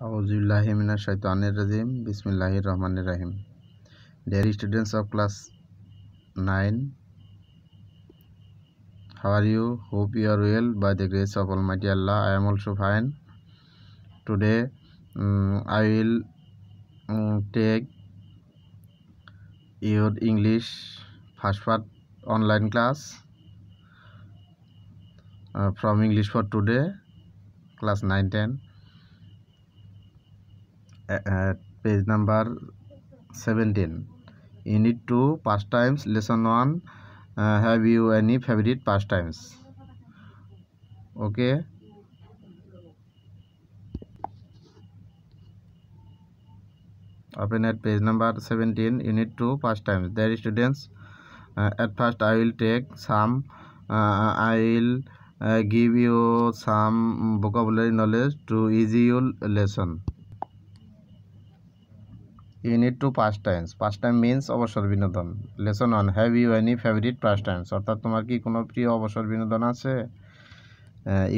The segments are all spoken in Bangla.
Auzubillahi minash shaitanir rajim. Bismillahir Rahmanir Rahim. Dear students of class 9, how are you? Hope you are well by the grace of Almighty Allah. I am also fine. Today I will take your English first part online class from English for today, class 9-10. Page number 17. Unit 2, pastimes, lesson 1. Have you any favorite pastimes? Okay. Open at page number 17, unit 2, pastimes. Dear students, at first I will take some. I will give you some vocabulary knowledge to ease your lesson. Unit 2, pastimes. Pastime means অবসর বিনোদন. Lesson 1. Have you any favorite pastimes? অর্থাৎ তোমার কি কোনো প্রিয় অবসর বিনোদন আছে?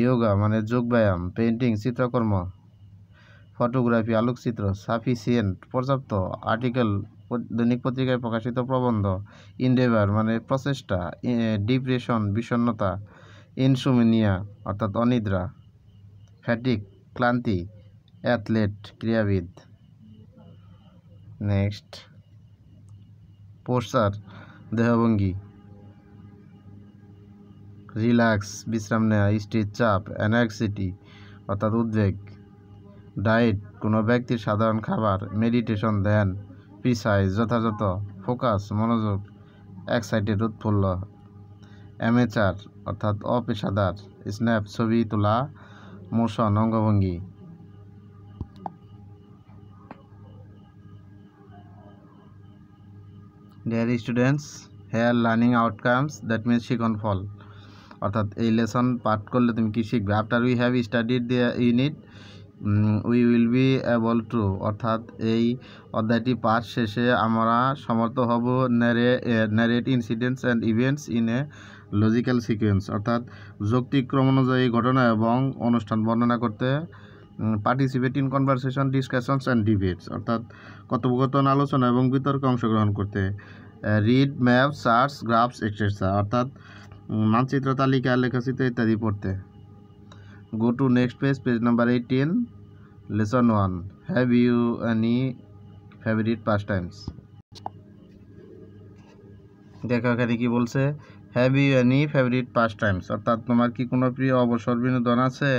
ইয়োগা মানে যোগ ব্যায়াম, পেইন্টিং চিত্রকর্ম, ফটোগ্রাফি আলোকচিত্র, সাফিসিয়েন্ট পর্যাপ্ত, আর্টিকেল দৈনিক পত্রিকায় প্রকাশিত প্রবন্ধ, ইন্ডেভার মানে প্রচেষ্টা, ডিপ্রেশন বিষণ্ণতা, ইনসোমনিয়া অর্থাৎ অনিদ্রা, ফ্যাটিক ক্লান্তি, অ্যাথলেট ক্রীড়াবিদ। নেক্সট, পোস্টার দেহভঙ্গি, রিল্যাক্স বিশ্রাম নেওয়া, স্ট্রেস চাপ, অ্যাংজাইটি অর্থাৎ উদ্বেগ, ডায়েট কোনো ব্যক্তির সাধারণ খাবার, মেডিটেশন ধ্যান, প্রিসাইজ যথাযথ, ফোকাস মনোযোগ, এক্সাইটেড উৎফুল্ল, অ্যামেচার অর্থাৎ অপেশাদার, স্ন্যাপ ছবি তোলা, মোশন অঙ্গভঙ্গি। Dear students, here learning outcomes, that means শিখন ফল, অর্থাৎ এই লেসন পাঠ করলে তুমি কি শিখবে। After we have studied the unit we will be able to, অর্থাৎ এই অধ্যায়টি পাঠ শেষে আমরা সমর্থ হব narrate incidents and events in a logical sequence, অর্থাৎ যৌক্তিক ক্রম অনুযায়ী ঘটনা এবং অনুষ্ঠান বর্ণনা করতে, participate in conversation discussions and debates, অর্থাৎ কথোপকথন আলোচনা এবং বিতর্কে অংশগ্রহণ করতে, read map charts graphs etcetera, অর্থাৎ মানচিত্র তালিকা লেখচিত্র ইত্যাদি পড়তে। Go to next page, page number 18, lesson 1. Have you any favourite pastimes? দেখো এখানে কি বলছে, have you any favourite pastimes, অর্থাৎ তোমার কি কোনো প্রিয় অবসর বিনোদন আছে।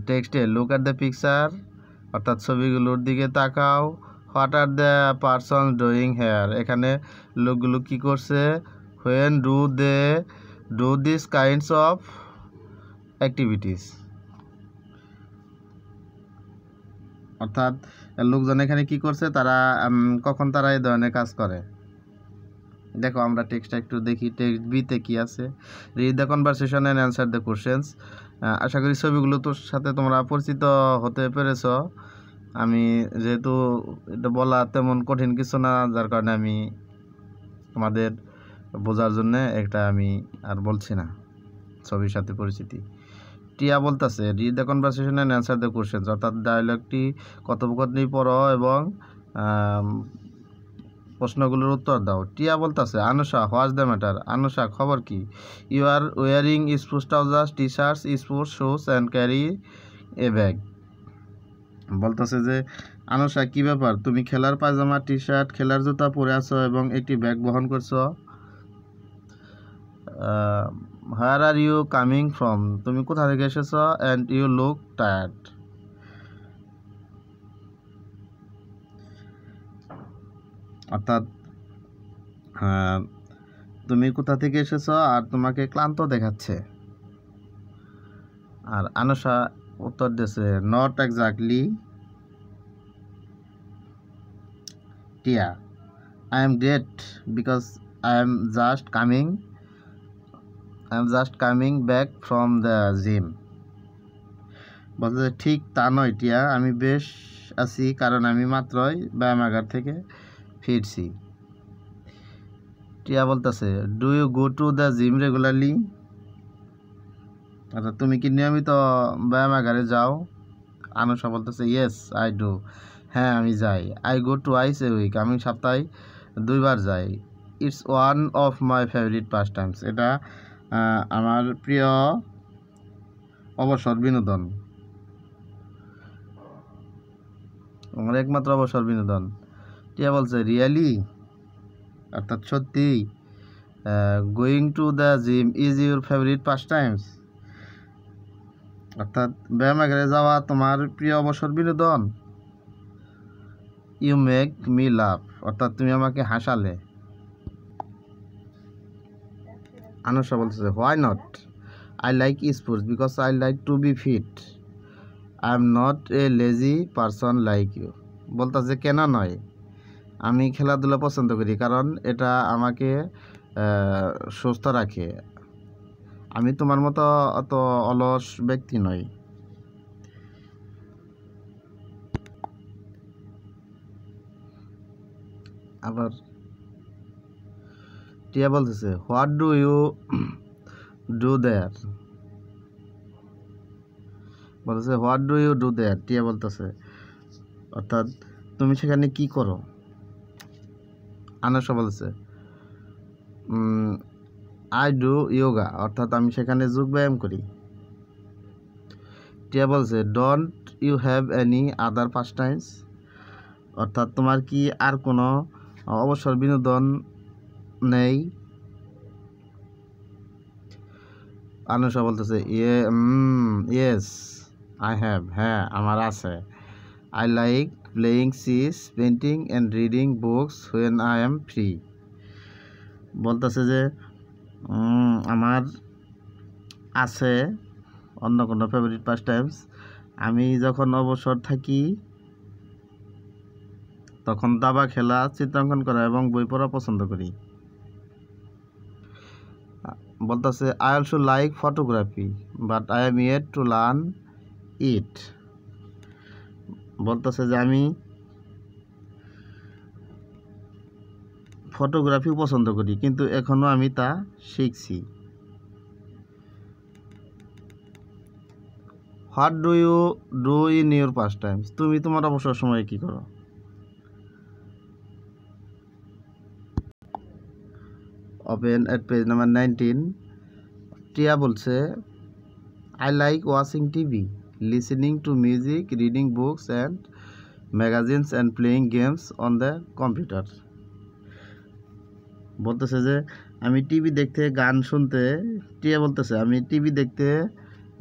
টেক্সটে লুক অ্যাট দ্য পিকচার, অর্থাৎ ছবিগুলোর দিকে তাকাও। What are the person doing here, এখানে লোকগুলো কি করছে। When do they do this kinds of activities, অর্থাৎ লোকজন এখানে কি করছে, তারা কখন তারা এই ধরনের কাজ করে। দেখো আমরা টেক্সটটা একটু দেখি, টেক্সট বিতে কি আছে। Read the conversation and answer the questions. আশা করি ছবিগুলো তোর সাথে তোমরা পরিচিত হতে পেরেছ। আমি যেহেতু এটা বলা তেমন কঠিন কিছু না, যার কারণে আমি তোমাদের বোঝার জন্যে একটা আমি আর বলছি না, ছবির সাথে পরিচিতি। টিয়া বলতেছে read the conversation and answer the questions, অর্থাৎ ডায়লগটি কথোপকথনটি পড়ো এবং প্রশ্নগুলোর উত্তর দাও। টিয়া বলতেছে Anusha what's the matter, Anusha খবর কি। You are wearing sports trousers T shirts sports shoes and carry a bag, বলতেছে যে আনুষা কি ব্যাপার, তুমি খেলার পায়জামা টি শার্ট খেলার জুতা পরে আছো এবং একটি ব্যাগ বহন করছো। হোয়ার আর ইউ কামিং ফ্রম, তুমি কোথা থেকে এসেছো। অ্যান্ড ইউ লুক টায়ার্ড, অর্থাৎ তুমি কোথা থেকে এসেছো আর তোমাকে ক্লান্ত দেখাচ্ছে। আর আনুষা উত্তর দিয়েছে নট এক্স্যাক্টলি টিয়া, I am great because I am just coming back from the gym, বলতে ঠিক তা নয় টিয়া, আমি বেশ আছি কারণ আমি মাত্রই ব্যায়ামাগার থেকে ফিরছি। টিয়া বলতেছে do you go to the gym regularly, অর্থাৎ তুমি কি নিয়মিত ব্যায়ামাগারে যাও। আনুষা বলতেছে ইয়েস আই ডু, হ্যাঁ আমি যাই। I go twice a week, আমি সপ্তাহে 2 বার যাই। It's one of my favourite pastimes, এটা আমার প্রিয় অবসর বিনোদন, আমার একমাত্র অবসর বিনোদন। টিয়া বলছে রিয়েলি, অর্থাৎ সত্যি, going to the gym is your favourite pastimes, অর্থাৎ ব্যায়ামাগারে যাওয়া তোমার প্রিয় অবসর বিনোদন। ইউ মেক মি লাভ, অর্থাৎ তুমি আমাকে হাসালে। আনুষা বলতেছে why not, I like sports because I like to be fit, I am not a lazy person like you. বলতেছে কেন নয়, আমি খেলাধুলা পছন্দ করি কারণ এটা আমাকে সুস্থ রাখে, আমি তোমার মতো অত অলস ব্যক্তি নই। আবার টিয়া বলতেছে হোয়াট ডু ইউ ডু দেয়ার, বলতেছে হোয়াট ডু ইউ ডু দেয়ার, টিয়া বলতেছে অর্থাৎ তুমি সেখানে কি করো। আনুষা বলতেছে আই ডু ইয়োগা, অর্থাৎ আমি সেখানে যোগ ব্যায়াম করি। টিয়া বলছে don't you have any other pastimes, অর্থাৎ তোমার কি আর কোনো অবসর বিনোদন নেই। আনুষা বলতেছে ইয়েস আই হ্যাভ, হ্যাঁ আমার আছে। I like playing chess, painting and reading books when I am free, বলতেছে যে আমার আছে অন্য কোনো ফেভারিট পাস টাইমস, আমি যখন অবসর থাকি তখন দাবা খেলা, চিত্রাঙ্কন করা এবং বই পড়া পছন্দ করি। বলতেছে I also like photography but I am yet to learn it, বলতেছে যে আমি ফটোগ্রাফি পছন্দ করি কিন্তু এখনও আমি তা শিখছি। What do you do in your pastimes, তুমি তোমার অবসর সময়ে কী করো। Open at page number 19। Tia বলছে I like watching TV, listening to music, reading books and magazines and playing games on the computer, বলতেছে যে আমি টিভি দেখতে, গান শুনতে, টিয়া বলতেছে আমি টিভি দেখতে,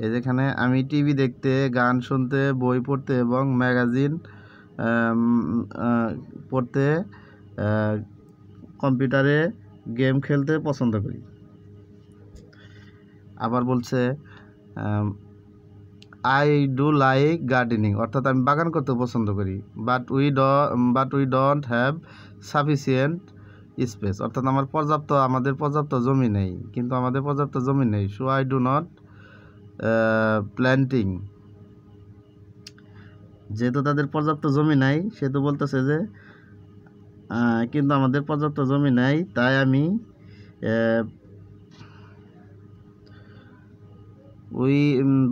এই যেখানে আমি টিভি দেখতে, গান শুনতে, বই পড়তে এবং ম্যাগাজিন পড়তে, কম্পিউটারে গেম খেলতে পছন্দ করি। আবার বলছে আই ডু লাইক গার্ডেনিং, অর্থাৎ আমি বাগান করতে পছন্দ করি। But we don't have sufficient space, অর্থাৎ আমাদের পর্যাপ্ত জমি নেই, কিন্তু আমাদের পর্যাপ্ত জমি নেই। So I do not planting, যেহেতু তাদের পর্যাপ্ত জমি নাই সেহেতু বলতেছে যে কিন্তু আমাদের পর্যাপ্ত জমি নাই তাই আমি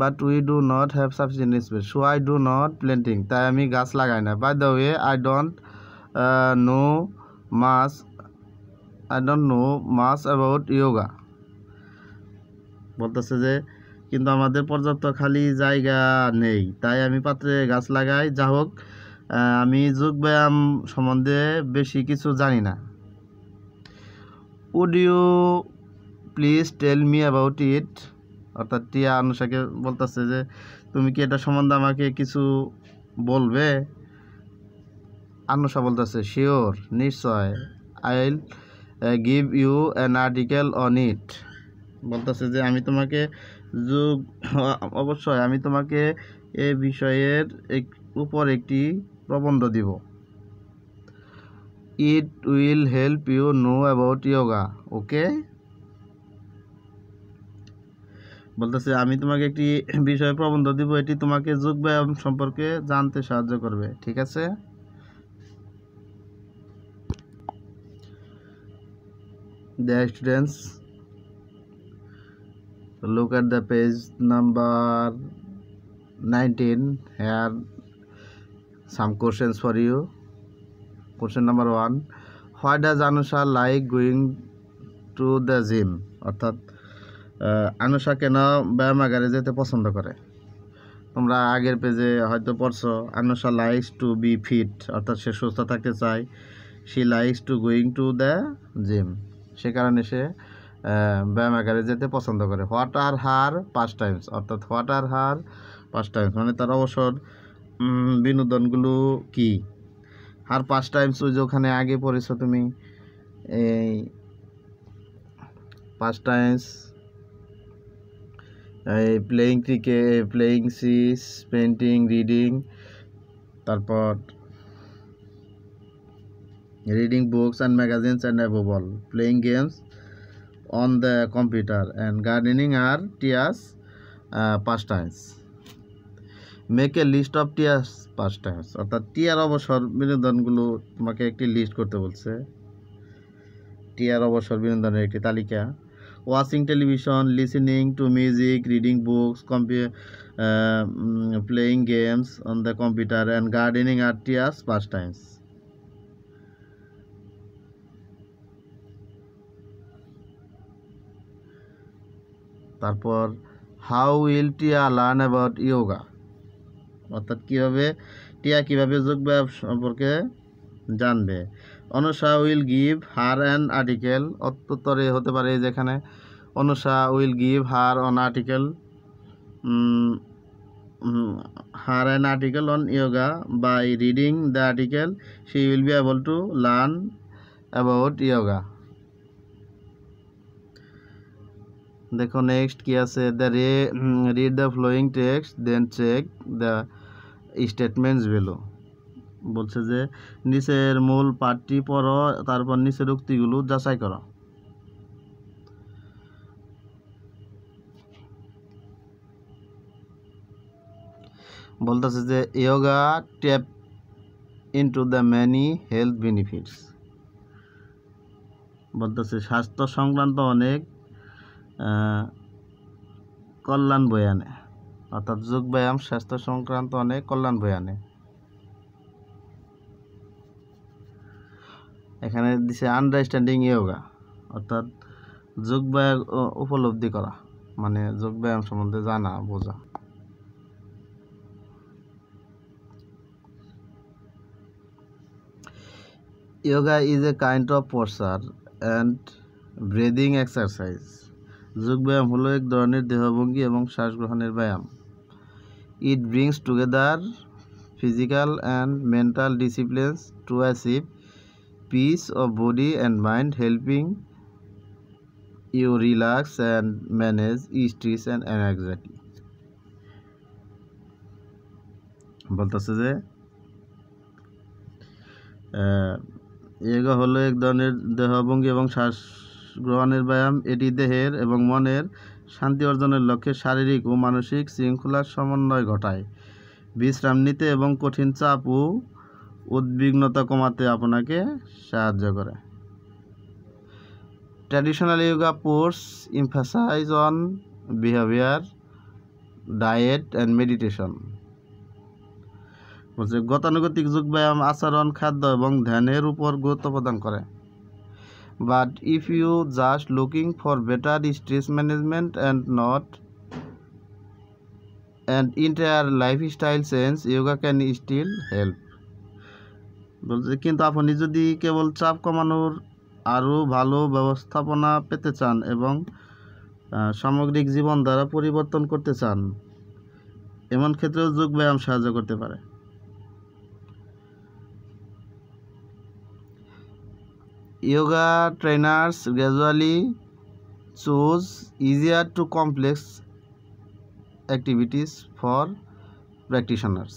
but we do not have sufficient space, so I do not planting, তাই আমি গাছ লাগাই না। By the way I don't know much about yoga, বলতেছে যে কিন্তু আমাদের পর্যাপ্ত খালি জায়গা নেই তাই আমি পাত্রে গাছ লাগাই। যা হোক আমি যোগব্যায়াম সম্বন্ধে বেশি কিছু জানি না। Would you please tell me about it, অর্থাৎ টিয়া আনুষাকে বলতেছে যে তুমি কি এটা সম্বন্ধে আমাকে কিছু বলবে। আনুষা বলতেছে শিওর, নিশ্চয়, I will give you an article on it, বলতেছে যে আমি তোমাকে অবশ্যই আমি তোমাকে এ বিষয়ের উপর একটি প্রবন্ধ দিব। It will help you know about yoga, okay, বলতেছে আমি তোমাকে একটি বিষয়ে প্রবন্ধ দিব, এটি তোমাকে যোগব্যায়াম সম্পর্কে জানতে সাহায্য করবে, ঠিক আছে। Dear students, look at the page number 19. Here some questions for you. Question number 1. Why does Anusha like going to the gym? অর্থাৎ আনুষা কেন ব্যায়ামাগারে যেতে পছন্দ করে? তোমরা আগের পেজে হয়তো পড়ছো, Anusha likes to be fit, অর্থাৎ সে সুস্থ থাকতে চায়। She likes to going to the gym, সে কারণে সে ব্যায়ামাগারে যেতে পছন্দ করে। What are her pastimes, অর্থাৎ what are her pastimes মানে তার অবসর বিনোদনগুলো কি? হার পাস্ট টাইমস ওই যে ওখানে আগে পড়েছো তুমি, এই pastimes playing cricket, playing chess, painting, reading, তারপর reading books and magazines and above all playing games on the computer and gardening are Tia's pastimes. Make a list of Tia's pastimes, অর্থাৎ টিয়ার অবসর বিনোদনগুলো তোমাকে একটি লিস্ট করতে বলছে। টিয়ার অবসর বিনোদনের একটি তালিকা। Watching television, listening to music, reading books, playing games on the computer and gardening are Tia's pastimes. তারপর how will Tia learn about yoga, অর্থাৎ টিয়া কীভাবে যোগব্যায়াম সম্পর্কে জানবে। Anusha will give her an article, অত্যুত্তরে হতে পারে যেখানে Anusha will give her on article her an article on yoga by reading the article she will be able to learn about yoga. দেখো নেক্সট কি আছে, read the flowing text then check the statements value. বলছে যে নিচের মূল পাঠটি পড়ো, তারপর নিচের উক্তিগুলো যাচাই করো। বলতেছে যে yoga tap into the many health benefits, বলতেছে স্বাস্থ্য সংক্রান্ত অনেক কল্যাণ বয়ে আনে, অর্থাৎ যোগব্যায়াম স্বাস্থ্য সংক্রান্ত অনেক কল্যাণ বয়ে আনে। এখানে দিছে আন্ডারস্ট্যান্ডিং ইয়োগা, অর্থাৎ যোগব্যায়াম উপলব্ধি করা, মানে যোগব্যায়াম সম্বন্ধে জানা বোঝা। Yoga is a kind of posture and breathing exercise. যোগব্যায়াম হলো এক ধরনের দেহভঙ্গি এবং শ্বাস গ্রহণের ব্যায়াম। It brings together physical and mental disciplines to achieve peace of body and mind, helping you relax and manage stress and anxiety. বলতেছে যে যোগা হলো এক ধরনের দেহভঙ্গি এবং শ্বাস গ্রহণের ব্যায়াম। এটি দেহের এবং মনের শান্তি অর্জনের লক্ষ্যে শারীরিক ও মানসিক শৃঙ্খলার সমন্বয় ঘটায়। বিশ্রাম নিতে এবং কঠিন চাপ ও উদ্বিগ্নতা কমাতে আপনাকে সাহায্য করে। Traditional yoga pours emphasise on behaviour, diet and meditation. বলছে গতানুগতিক যোগব্যায়াম আচরণ, খাদ্য এবং ধ্যানের উপর গুরুত্ব প্রদান করে। But if you just looking for better stress management and entire lifestyle change, yoga can still help. বলছে কিন্তু আপনি যদি কেবল চাপ কমানোর আরও ভালো ব্যবস্থাপনা পেতে চান এবং সামগ্রিক জীবনধারা পরিবর্তন করতে চান, এমন ক্ষেত্রেও যোগব্যায়াম সাহায্য করতে পারে। Yoga trainers gradually choose easier to complex activities for practitioners.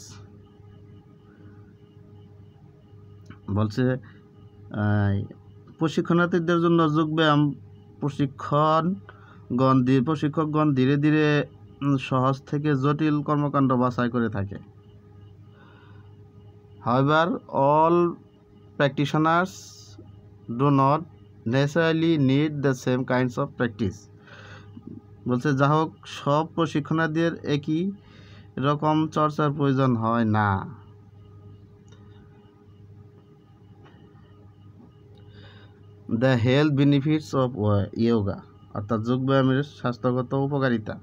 বলছে প্রশিক্ষণার্থীদের জন্য যোগব্যায়াম প্রশিক্ষকগণ ধীরে ধীরে সহজ থেকে জটিল কর্মকাণ্ড বাছাই করে থাকে। However, all practitioners do not necessarily need the same kinds of practice. বলছে যা হোক সব প্রশিক্ষণার্থীদের একই এরকম চর্চার প্রয়োজন হয় না। The health benefits of yoga, অর্থাৎ যোগব্যায়ামের স্বাস্থ্যগত উপকারিতা।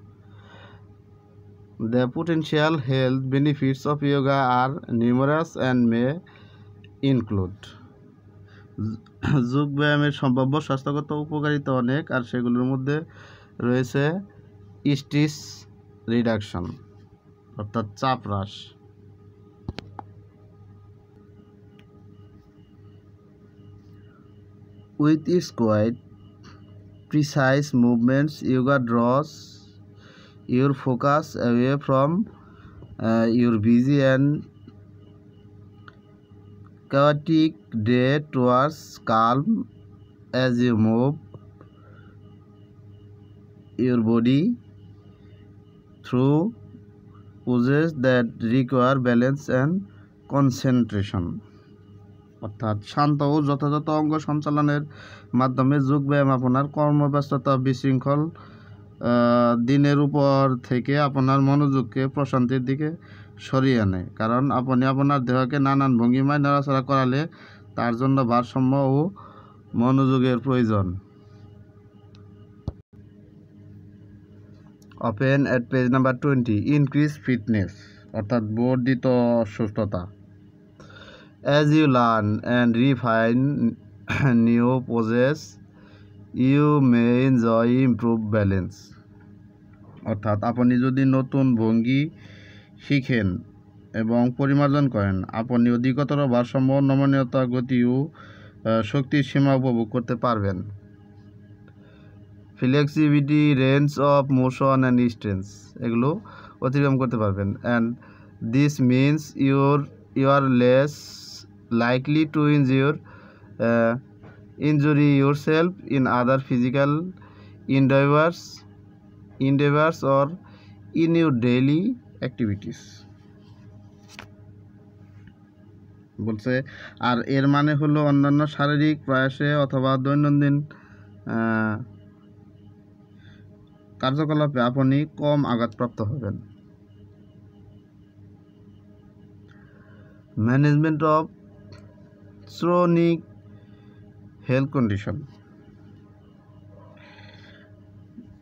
The potential health benefits of yoga are numerous and may include, যোগব্যায়ামের সম্ভাব্য স্বাস্থ্যগত উপকারিতা অনেক, আর সেগুলোর মধ্যে রয়েছে স্ট্রেস রিডাকশন, অর্থাৎ চাপ হ্রাস, with its quite precise movements, yoga draws your focus away from your busy and chaotic day towards calm as you move your body through poses that require balance and concentration, অর্থাৎ শান্ত ও যথাযথ অঙ্গ সঞ্চালনের মাধ্যমে যোগব্যায়াম আপনার কর্মব্যস্ততা বিশৃঙ্খল দিনের উপর থেকে আপনার মনোযোগকে প্রশান্তির দিকে সরিয়ে আনে, কারণ আপনি আপনার দেহকে নানান ভঙ্গিমায় নড়াচড়া করালে তার জন্য ভারসাম্য ও মনোযোগের প্রয়োজন। Open at page number 20। Increase fitness, অর্থাৎ বর্ধিত সুস্থতা। As you learn and refine new poses, you may enjoy improved balance, অর্থাৎ আপনি যদি নতুন ভঙ্গি শিখেন এবং পরিমার্জন করেন, আপনি অধিকতর ভারসাম্য, নমনীয়তা, গতি ও শক্তির সীমা উপভোগ করতে পারবেন। Flexibility, range of motion and strength, এগুলো অতিক্রম করতে পারবেন। And this means you are less likely to injury yourself in other physical endeavors or in your daily activities, বলছে। আর এর মানে হলো অন্যান্য শারীরিক প্রয়াসে অথবা দৈনন্দিন কার্যকলাপে আপনি কম আঘাতপ্রাপ্ত হবেন। Management of chronic health condition,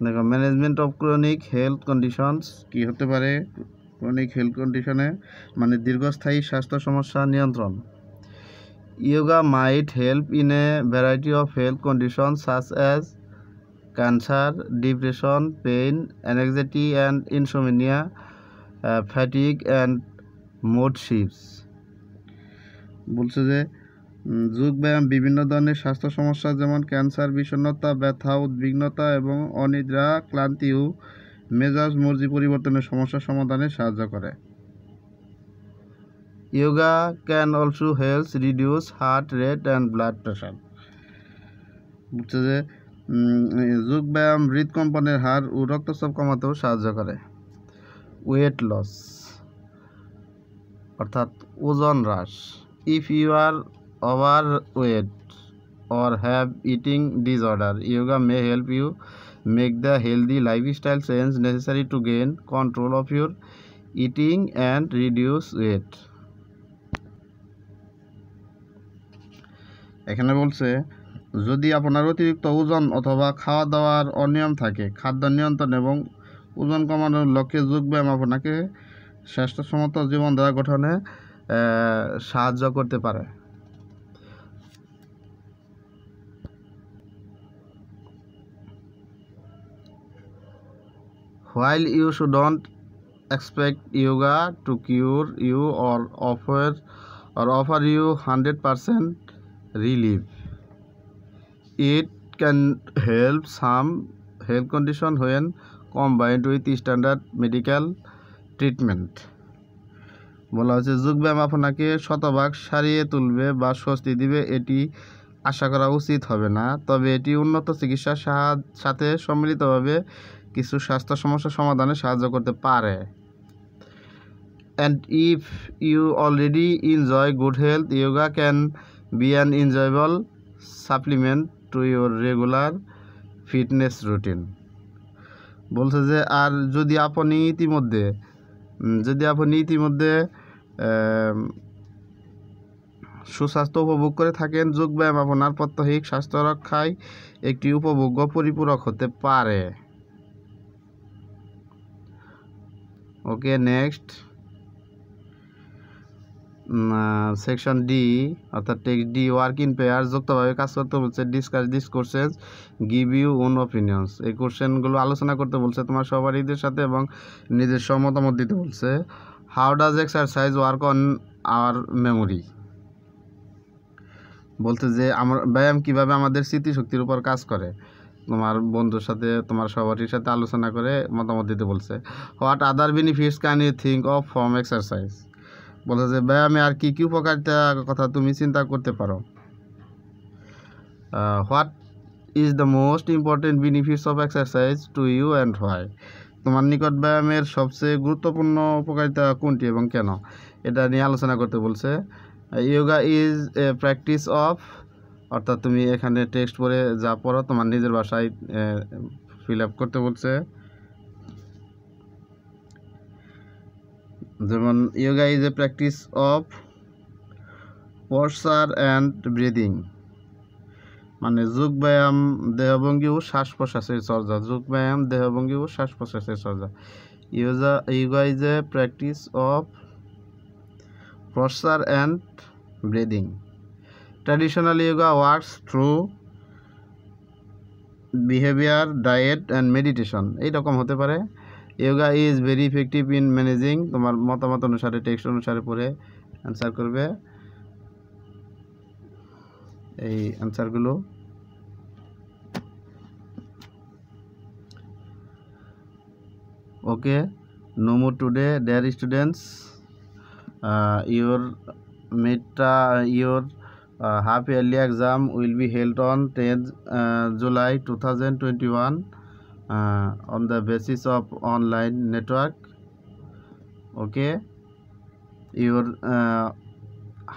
দেখো management of chronic health conditions কী হতে পারে। ক্রনিক হেলথ কন্ডিশনে মানে দীর্ঘস্থায়ী স্বাস্থ্য সমস্যা নিয়ন্ত্রণ। Yoga might help in a variety of health condition such as cancer, depression, pain, anxiety and insomnia, fatigue and mood swings, বলছে যে যোগব্যায়াম বিভিন্ন ধরনের স্বাস্থ্য সমস্যা যেমন ক্যান্সার, বিষণ্ণতা, ব্যথা, উদ্বিগ্নতা এবং অনিদ্রা, ক্লান্তি ও মেজাজ মর্জি পরিবর্তনের সমস্যা সমাধানে সাহায্য করে। Yoga can also help reduce heart rate and blood pressure, বলছে যে যোগব্যায়াম হৃদকম্পনের হার ও রক্তচাপ কমাতেও সাহায্য করে। ওয়েট লস, অর্থাৎ ওজন হ্রাস। If you are overweight or have eating disorder, yoga may help you make the healthy lifestyle change necessary to gain control of your eating and reduce weight. এখানে বলছে যদি আপনার অতিরিক্ত ওজন অথবা খাওয়া দাওয়ার অনিয়ম থাকে, খাদ্য নিয়ন্ত্রণ এবং ওজন কমানোর লক্ষ্যে যোগব্যায়াম আপনাকে স্বাস্থ্যসম্মত জীবনধারা গঠনে সাহায্য করতে পারে। While you shouldn't expect yoga to cure you or offer you 100% relief, it can help some health condition when combined with standard medical treatment. বলা হচ্ছে যোগব্যায়াম আপনাকে শতভাগ সারিয়ে তুলবে বা স্বস্তি দিবে এটি আশা করা উচিত হবে না, তবে এটি উন্নত চিকিৎসার সাথে সম্মিলিতভাবে কিছু স্বাস্থ্য সমস্যা সমাধানে সাহায্য করতে পারে। And if you already enjoy good health, yoga can be an enjoyable supplement to your regular fitness routine. বলছে যে আর যদি আপনি ইতিমধ্যে যদি আপনি ইতিমধ্যে সুস্বাস্থ্য উপভোগ করে থাকেন, যোগব্যায়াম আপনার প্রাত্যহিক স্বাস্থ্য রক্ষায় একটি উপভোগ্য পরিপূরক হতে পারে। ওকে, নেক্সট সেকশন ডি অর্থাৎ text D, work in pair, যুক্তভাবে কাজ করতে বলছে। Discuss this questions, give you own opinions, এই কোশ্চেনগুলো আলোচনা করতে বলছে তোমার সহপাঠীদের সাথে এবং নিজের মতামত দিতে বলছে। How does exercise work on our memory, বলতে যে আমার ব্যায়াম কীভাবে আমাদের স্মৃতিশক্তির উপর কাজ করে, তোমার বন্ধুর সাথে তোমার সহপাঠীর সাথে আলোচনা করে মতামত দিতে বলছে। What other benefits can you think of from exercise, বলছে যে ব্যায়ামে আর কী কী উপকারিতার কথা তুমি চিন্তা করতে পারো। What is the most important benefits of exercise to you and why, তোমার নিকট ব্যায়ামের সবচেয়ে গুরুত্বপূর্ণ উপকারিতা কোনটি এবং কেন, এটা নিয়ে আলোচনা করতে বলছে। Yoga is a practice of, অর্থাৎ তুমি এখানে টেক্সট পড়ে যা পড়ো তোমার নিজের ভাষায় ফিল আপ করতে বলছে। যেমন yoga is a practice of posture and breathing, মানে যোগব্যায়াম দেহভঙ্গি ও শ্বাস প্রশ্বাসের চর্চা, যোগব্যায়াম দেহভঙ্গি ও শ্বাস প্রশ্বাসের চর্চা। Yoga is a practice of posture and breathing. Traditional yoga works through behaviour, diet and meditation, এইরকম হতে পারে। Yoga is very effective in managing, তোমার মতামত অনুসারে টেক্সট অনুসারে পড়ে অ্যান্সার করবে এই অ্যান্সারগুলো। ওকে, no more today dear students, your half yearly exam will be held on 10th July 2021 on the basis of online network. Okay, your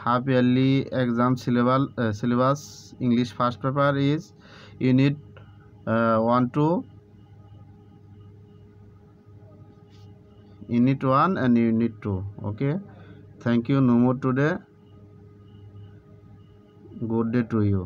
half yearly exam syllabus English first paper is unit 1 to unit 1 and unit 2. Okay, thank you. No more today. Good day to you.